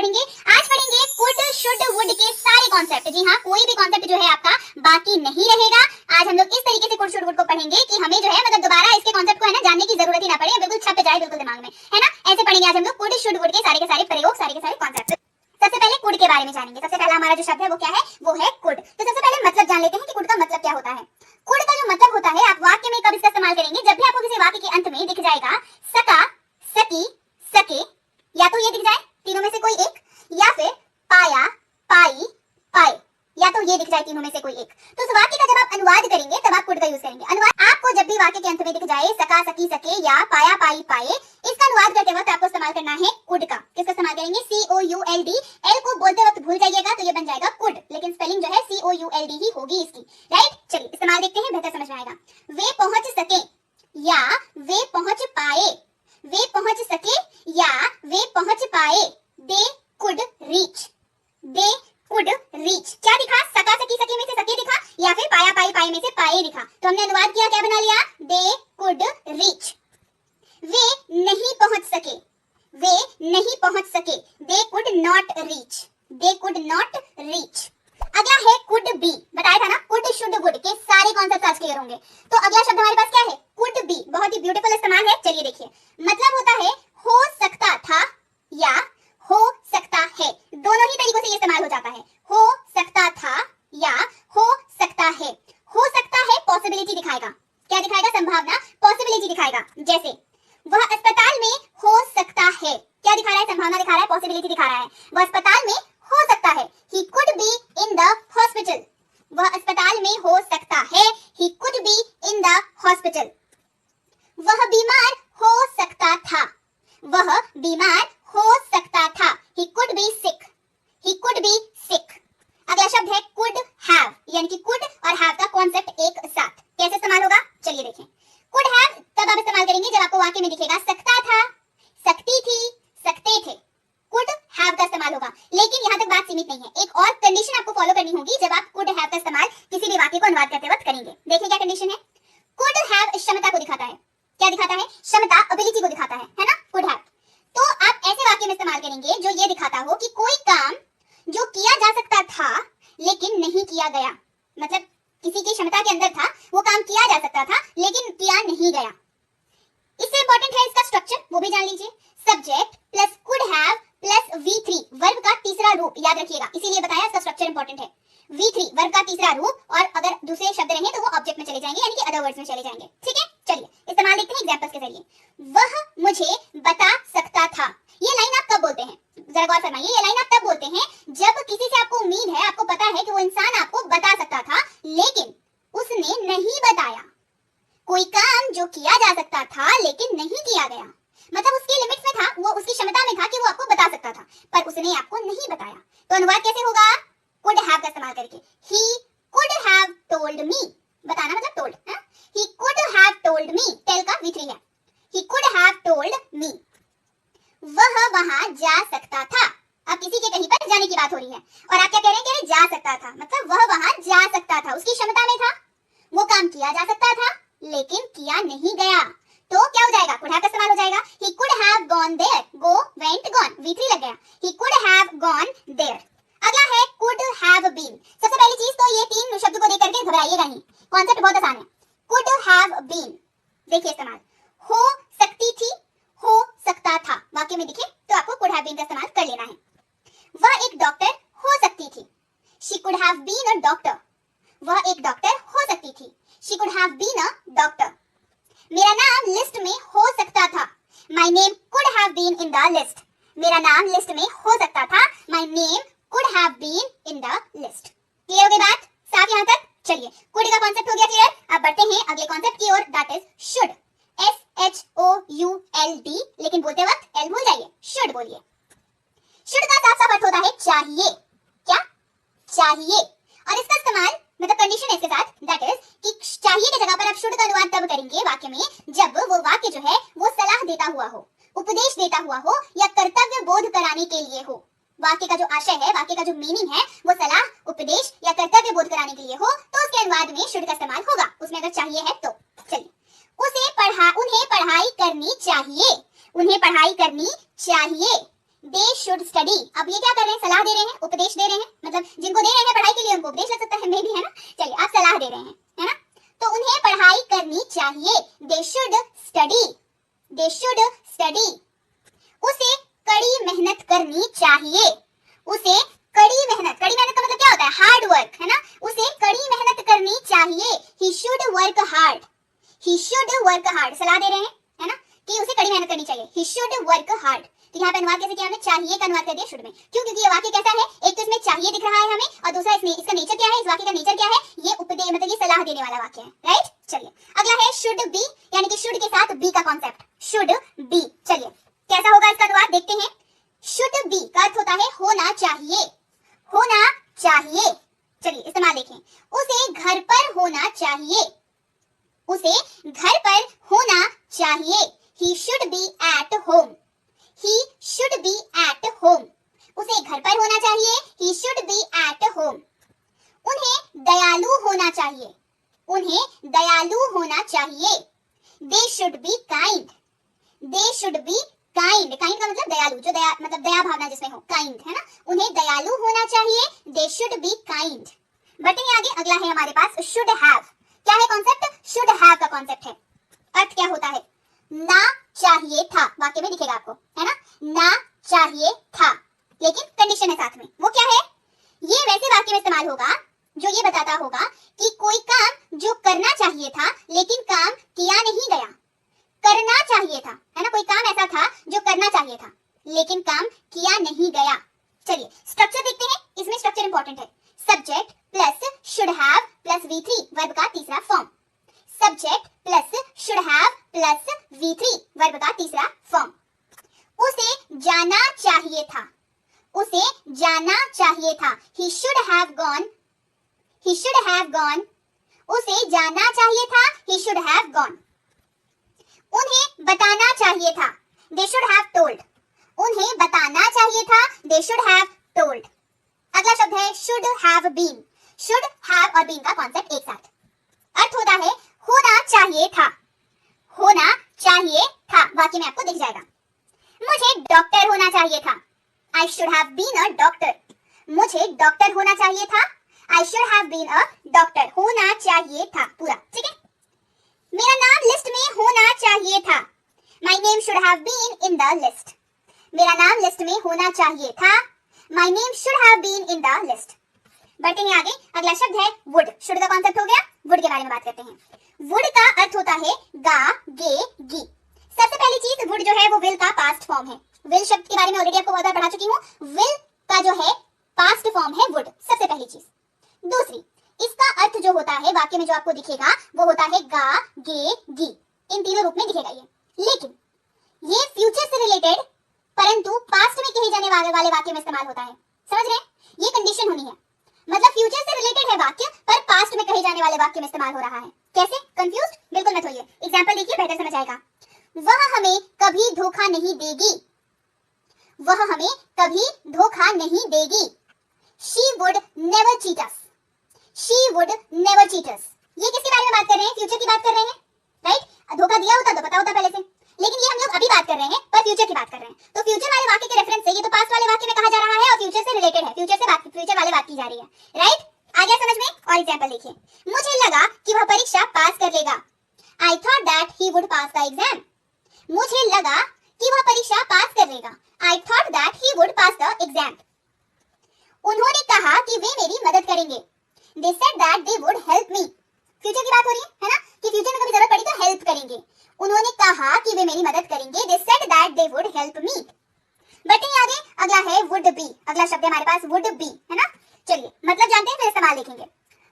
पढ़ेंगे। आज पढ़ेंगे कुड शुड वुड के सारे कॉन्सेप्ट। जी हाँ, कोई भी कॉन्सेप्ट जो है आपका बाकी नहीं रहेगा। आज हम लोग इस तरीके से कुड शुड वुड को पढ़ेंगे कि हमें जो है मतलब दोबारा इसके कॉन्सेप्ट को है ना जानने की जरूरत ही ना पड़े, बिल्कुल छप जाए बिल्कुल दिमाग में, है ना। ऐसे पढ़ेंगे आज हम लोग कुड शुड वुड के सारे प्रयोग, सारे के सारे कॉन्सेप्ट। सबसे पहले कुड के बारे में जानेंगे। सबसे पहला हमारा जो शब्द है वो क्या है, वो है कुड। तो सबसे पहले मतलब जान लेते हैं कि कुड का मतलब क्या होता है। कुड का जो मतलब होता है, आप वाक्य में कब इसका इस्तेमाल करेंगे, जब भी आपको किसी वाक्य के अंत में दिख जाएगा सका, सकी, सके, या तो ये दिख जाए तीनों में से कोई एक, या फिर पाया, पाई, पाए, या तो ये दिख जाए तीनों में से कोई एक। तो उस वाक्य का जब आप अनुवाद करेंगे तब आप कुड का यूज करेंगे। अनुवाद आपको जब भी वाक्य के अंत में दिख जाए सका, सकी, सके या पाया, पाई, पाए, इसका अनुवाद करते वक्त आपको इस्तेमाल करना है कुड का। किसका इस्तेमाल करेंगे, COULD। एल को बोलते वक्त भूल जाइएगा तो ये बन जाएगा कुड, लेकिन स्पेलिंग जो है COULD ही होगी इसकी, राइट। चलिए इस्तेमाल देखते हैं, बेहतर समझ में आएगा। वे पहुंच सके या वे पहुंच पाए, वे पहुंच सके या वे पहुंच पाए, they could reach, they could reach. क्या दिखा, सका, सकी, सके में से सके दिखा, या फिर पाया, पाई, पाए में से पाए दिखा। तो हमने अनुवाद किया, क्या बना लिया, दे कुड रीच। वे नहीं पहुंच सके, वे नहीं पहुंच सके, they could not reach, they could not reach. अगला है कुड बी। बताया था ना कुड शुड वुड के सारे कॉन्सेप्ट आज क्लियर होंगे। तो अगला शब्द हमारे पास क्या है, कुड बी। बहुत ही ब्यूटीफुल इस्तेमाल है। चलिए देखिए, मतलब होता है हो सकता था या हो सकता है। दोनों ही तरीकों से ये इस्तेमाल हो जाता है। हो सकता था या हो सकता है। हो सकता है पॉसिबिलिटी दिखाएगा, क्या दिखाएगा, संभावना, पॉसिबिलिटी दिखाएगा। जैसे वह अस्पताल में हो सकता है, क्या दिखा रहा है, संभावना दिखा रहा है, पॉसिबिलिटी दिखा रहा है। वह अस्पताल में हो सकता है, he could be in the hospital। वह अस्पताल में हो सकता है, he could be in the hospital। वह बीमार हो सकता था, वह बीमार हो सकता था, he could be sick, he could be sick। अगला शब्द है could have, यानी कि could और have का कॉन्सेप्ट एक साथ कैसे इस्तेमाल होगा, चलिए देखें। could have तब आप इस्तेमाल करेंगे जब आपको वाक्य में दिखेगा सकता था, सकती थी, सकते थे, could have का इस्तेमाल होगा। लेकिन यहाँ तक बात सीमित नहीं है, एक और कंडीशन आपको फॉलो करनी होगी जब आप could have का इस्तेमाल किसी भी वाक्य को अनुवाद करते वक्त करेंगे। देखिए क्या कंडीशन है। could have क्षमता को दिखाता है, क्या दिखाता है, क्षमता, एबिलिटी को दिखाता है ना, could have। तो आप ऐसे वाक्य में इस्तेमाल करेंगे जो ये दिखाता हो कि कोई काम जो किया जा सकता था लेकिन नहीं किया गया, मतलब किसी की क्षमता के अंदर था, वो काम किया जा सकता था लेकिन किया नहीं गया। इससे इंपॉर्टेंट है इसका स्ट्रक्चर, वो भी जान लीजिए। Subject plus could have plus V3, verb का तीसरा रूप, याद रखिएगा, इसीलिए बताया इसका स्ट्रक्चर इंपॉर्टेंट है। V3 वर्ब का तीसरा रूप, और अगर दूसरे शब्द रहेंगे तो वो ऑब्जेक्ट में चले जाएंगे, यानी कि अदर वर्ड्स में चले जाएंगे। ठीक है, चलिए इस्तेमाल देखते हैं एग्जांपल्स के जरिए। वह मुझे बता सकता था, ये लाइन आप कब बोलते हैं, जरा गौर फरमाइए। ये लाइन आप तब बोलते हैं जब किसी से आपको उम्मीद है, आपको पता है कि वो इंसान आपको बता सकता था लेकिन उसने नहीं बताया। कोई काम जो किया जा सकता था लेकिन नहीं किया गया, मतलब उसकी लिमिट्स में था, वो उसकी क्षमता में था कि वो आपको बता सकता था पर उसने आपको नहीं बताया। तो अनुवाद कैसे होगा, कुड हैव का इस्तेमाल करके। He could have told me, बताना मतलब told, he could have told me, tell का V3 है, he could have told me. वह वहां जा सकता था, अब किसी के कहीं पर जाने की बात हो रही है और आप क्या कह रहे हैं, कह रहे जा सकता था, मतलब वह वहां जा सकता था, उसकी क्षमता में था, वो काम किया जा सकता था लेकिन किया नहीं गया। तो क्या हो जाएगा, कुड हैव का इस्तेमाल हो जाएगा। he could have gone there, go went gone, V3 लग गया, he could have gone there। अगला है could have been। सबसे पहली चीज तो ये तीन शब्द को देख करके घबराइएगा नहीं, कॉन्सेप्ट बहुत आसान है। could have been, देखिए इस्तेमाल, हो सकती थी, हो सकता था, वाक्य में दिखे तो आपको could have been का इस्तेमाल कर लेना है। वह एक डॉक्टर हो सकती थी, she could have been a doctor। वह एक डॉक्टर हो सकती थी, she could have been a doctor। मेरा नाम लिस्ट में हो सकता था, my name could have been in the list। मेरा नाम लिस्ट में हो सकता था, my name could have been in the list। Clear हो गई बात, साफ यहाँ तक। चलिए could का कॉन्सेप्ट हो गया क्लियर, अब बढ़ते हैं अगले कॉन्सेप्ट की ओर, दैट इज should, SHOULD, लेकिन बोलते वक्त L भूल जाइए, should बोलिए। should का साफ साफ अर्थ होता है चाहिए, क्या चाहिए, और इसका इस्तेमाल मतलब कंडीशन है इसके साथ, दैट इज कि चाहिए की जगह पर आप शुड का अनुवाद तब करेंगे वाक्य में जब वो वाक्य जो है वो सलाह देता हुआ हो, उपदेश देता हुआ हो, या कर्तव्य बोध कराने के लिए हो। वाक्य का जो आशय है, वाक्य का जो मीनिंग है, वो सलाह, उपदेश या कर्तव्य बोध कराने के लिए हो, तो उसके अनुवाद में शुड का इस्तेमाल होगा, उसमें अगर चाहिए है तो। चलिए, उन्हें पढ़ाई करनी चाहिए, उन्हें पढ़ाई करनी चाहिए, दे शुड स्टडी। अब ये क्या कर रहे हैं, सलाह दे रहे हैं, उपदेश दे रहे हैं, मतलब जिनको दे रहे हैं पढ़ाई के लिए उनको उपदेश लग सकता है, मे भी, है ना। चलिए आप सलाह दे रहे हैं, है ना, तो उन्हें पढ़ाई करनी चाहिए। They should study, they should study. उसे कड़ी मेहनत करनी चाहिए, उसे कड़ी मेहनत, कड़ी मेहनत का मतलब क्या होता है, हार्ड वर्क, है ना, उसे कड़ी मेहनत करनी चाहिए। He should work hard, he should work hard, सलाह दे रहे हैं, है ना, कि उसे कड़ी मेहनत करनी चाहिए। He should work hard. तो यहाँ पे अनुवाद कैसे किया हमने, चाहिए का अनुवाद कर दिया शुड में। क्यों, क्योंकि ये वाक्य कैसा है, एक तो इसमें चाहिए दिख रहा है हमें, और दूसरा इसमें इसका नेचर क्या है, इस वाक्य का नेचर क्या है, ये उपदेश मतलब ये सलाह देने वाला वाक्य है, राइट। चलिए अगला है शुड बी, यानी कि शुड के साथ बी का कॉन्सेप्ट, शुड बी। चलिए कैसा होगा इसका अनुवाद देखते हैं। शुड बी का अर्थ होता है होना चाहिए, होना चाहिए। चलिए इस्तेमाल देखें, उसे घर पर होना चाहिए, उसे घर पर होना चाहिए। He should be at home, he should be at home, उसे घर पर होना चाहिए। He should be at home। उन्हें दयालु होना चाहिए, उन्हें दयालु होना चाहिए। They should be kind, they should be kind, kind का मतलब दयालु, जो दया मतलब दया भावना जिसमें हो, kind, है ना, उन्हें दयालु होना चाहिए। They should be kind। बढ़ते आगे, अगला है हमारे पास should have। क्या है कॉन्सेप्ट, should have का कॉन्सेप्ट है, अर्थ क्या होता है, ना चाहिए था, वाक्य में दिखेगा आपको, है ना, ना चाहिए था, लेकिन कंडीशन है साथ में, वो क्या है, ये वैसे वाक्य में इस्तेमाल होगा जो ये बताता होगा कि कोई काम जो करना चाहिए था लेकिन काम किया नहीं गया, करना चाहिए था, है ना, कोई काम ऐसा था जो करना चाहिए था लेकिन काम किया नहीं गया। चलिए स्ट्रक्चर देखते हैं, इसमें स्ट्रक्चर इंपॉर्टेंट है, subject plus should have plus V3 verb का तीसरा form, subject plus should have plus V3 verb का तीसरा फॉर्म। उसे जाना चाहिए था, उसे जाना चाहिए था। He should have gone, he should have gone, उसे जाना चाहिए था। He should have gone। उन्हें बताना चाहिए था, They should have told, उन्हें बताना चाहिए था। They should have told। अगला शब्द है should have been। should have और been का कॉन्सेप्ट एक साथ, अर्थ होता है होना चाहिए था, होना चाहिए था, वाक्य में आपको दिख जाएगा। मुझे डॉक्टर होना चाहिए था, I should have been a doctor, मुझे डॉक्टर होना चाहिए था। I should have been a doctor, होना चाहिए था पूरा, ठीक है। मेरा नाम लिस्ट में होना चाहिए था, My name should have been in the list, मेरा नाम लिस्ट में होना चाहिए था। My name should have been in the list। बढ़ते हैं आगे, अगला शब्द है would। शुड का कॉन्सेप्ट हो गया, would के बारे में बात करते हैं। would का अर्थ होता है गा, गे, गी। सबसे पहली चीज would जो है वो will का पास्ट फॉर्म है। will शब्द के बारे में ऑलरेडी आपको बहुत बार पढ़ा चुकी हूँ। will का जो है पास्ट फॉर्म है would, सबसे पहली चीज। दूसरी, इसका अर्थ जो होता है वाक्य में जो आपको दिखेगा वो होता है गा, गे, गी, इन तीनों रूप में दिखेगा ये। लेकिन ये फ्यूचर से रिलेटेड परंतु पास्ट में कहे जाने वाले वाक्य में इस्तेमाल होता है, समझ रहे हैं, ये कंडीशन होनी है, मतलब फ्यूचर से रिलेटेड है वाक्य पर पास्ट में कहे जाने वाले वाक्य में इस्तेमाल हो रहा है। कैसे, कंफ्यूज्ड बिल्कुल मत होइए, एग्जांपल देखिए बेहतर समझ आएगा। वह हमें कभी धोखा नहीं देगी, वह हमें कभी धोखा नहीं देगी। She would never cheat us, she would never cheat us। ये किसके बारे में बात कर रहे हैं, फ्यूचर की बात कर रहे हैं, राइट। धोखा दिया होता तो पता होता पहले से, लेकिन ये हम लोग अभी बात कर रहे हैं पर फ्यूचर की बात कर रहे हैं, तो फ्यूचर वाले वाक्य के रेफरेंस से ये तो पास्ट वाले वाक्य में कहा जा रहा है और फ्यूचर से रिलेटेड है, फ्यूचर वाले बात की जा रही है, राइट। आ गया समझ में। और एग्जांपल देखिए, मुझे लगा कि वह परीक्षा पास कर लेगा, I thought that he would pass the exam। मुझे लगा कि वह परीक्षा पास कर लेगा, I thought that he would pass the exam। उन्होंने कहा कि वे मेरी मदद करेंगे, They said that they would help me। Future की बात हो रही है ना, कि फ्यूचर में कभी जरूरत पड़ी तो हेल्प करेंगे। उन्होंने कहा कि वे मेरी मदद करेंगे, They said that they would help me। बढ़ते हैं आगे, अगला है would be। अगला शब्द है हमारे पास would be, है ना। चलिए मतलब जानते हैं, फिर इस्तेमाल देखेंगे।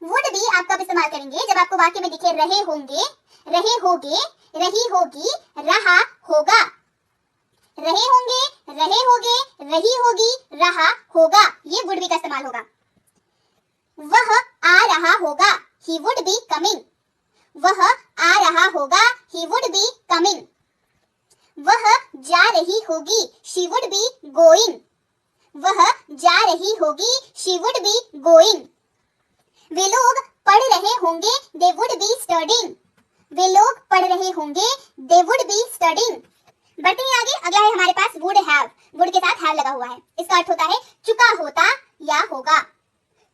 would be आप कब इस्तेमाल करेंगे, जब आपको वाक्य में दिखे रहे होंगे, रहे होगे, रही होगी, रहा होगा, रहे होंगे, रहे होगे, रही होगी, रहा होगा, ये would be का इस्तेमाल होगा। वह आ रहा होगा, he would be coming, वह आ रहा होगा, he would be coming। वह जा रही होगी, she would be going, वह जा रही होगी, she would be going। वे लोग पढ़ रहे होंगे, they would be studying, वे लोग पढ़ रहे होंगे, they would be studying। बढ़ते हैं आगे, अगला है हमारे पास वुड हैव। वुड के साथ हैव लगा हुआ है। इसका अर्थ होता है चुका होता या होगा।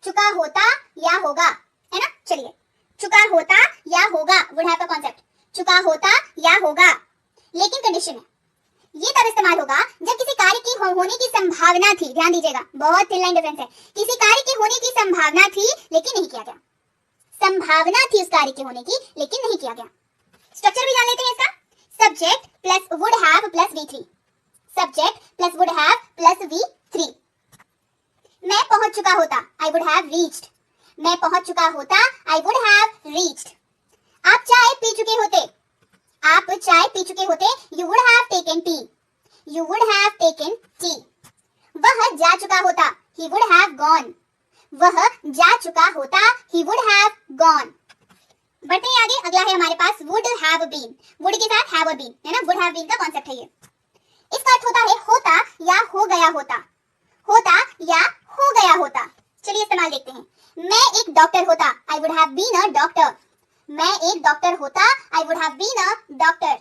चुका होता या होगा, है ना। चलिए, चुका होता या होगा, वुड हैव का कॉन्सेप्ट, चुका होता या होगा। लेकिन कंडीशन है, ये तब इस्तेमाल होगा जब किसी कार्य की होने की संभावना थी। ध्यान दीजिएगा, बहुत थिन लाइन डिफरेंस है। किसी कार्य के होने की संभावना थी लेकिन नहीं किया गया। संभावना थी उस कार्य के होने की लेकिन नहीं किया गया। स्ट्रक्चर भी जान लेते हैं इसका। Subject plus would have plus V3। Subject plus would have plus V3। मैं पहुंच चुका होता, आई वुड हैव रीच्ड। मैं पहुंच चुका होता, आई वुड हैव रीच्ड। आप चाय पी चुके होते, आप चाय पी चुके होते, you would have taken T. You would have taken T. वह जा चुका होता, ही वुड हैव गॉन। वह जा चुका होता, ही वुड हैव गॉन। बढ़ते हैं आगे, अगला है हमारे पास वुड हैव बीन। वुड के साथ हैव और बीन, है ना, वुड हैव बीन का कॉन्सेप्ट है ये। इसका अर्थ होता है होता या हो गया होता। होता या हो गया होता। चलिए इस्तेमाल देखते हैं। मैं एक डॉक्टर होता, I would have been a doctor. मैं एक डॉक्टर होता, I would have been a doctor.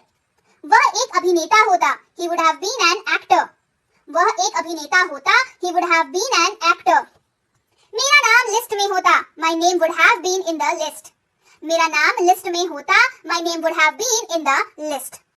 वह एक अभिनेता होता, he would have been an actor. वह एक अभिनेता होता, he would have been an actor. मेरा नाम लिस्ट में होता, my name would have been in the list. मेरा नाम लिस्ट में होता, my name would have been in the list.